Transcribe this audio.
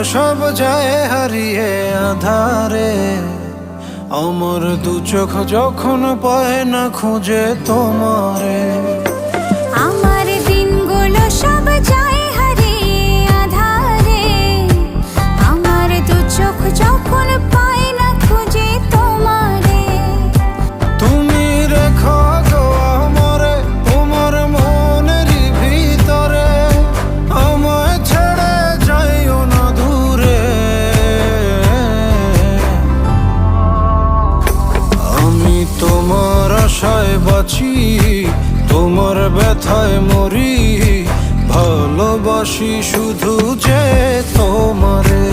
সব যায় হারিয়ে আধারে, আমার দু চোখ যখন পায় না খুঁজে তোমারে। আমার দিনগুলো সব যায় হারিয়ে আঁধারে, আমার দু চোখ যখন পায় না খুঁজে তোমারে। তুমি রেখো গো আমারে তোমার মনেরই ভিতরে, আমায় ছেড়ে যাইও না দূরে। আমি তোমার আশায় বাঁচি, তোমার ব্যথায় মরি, ভালোবাসি শুধু যে তোমারে।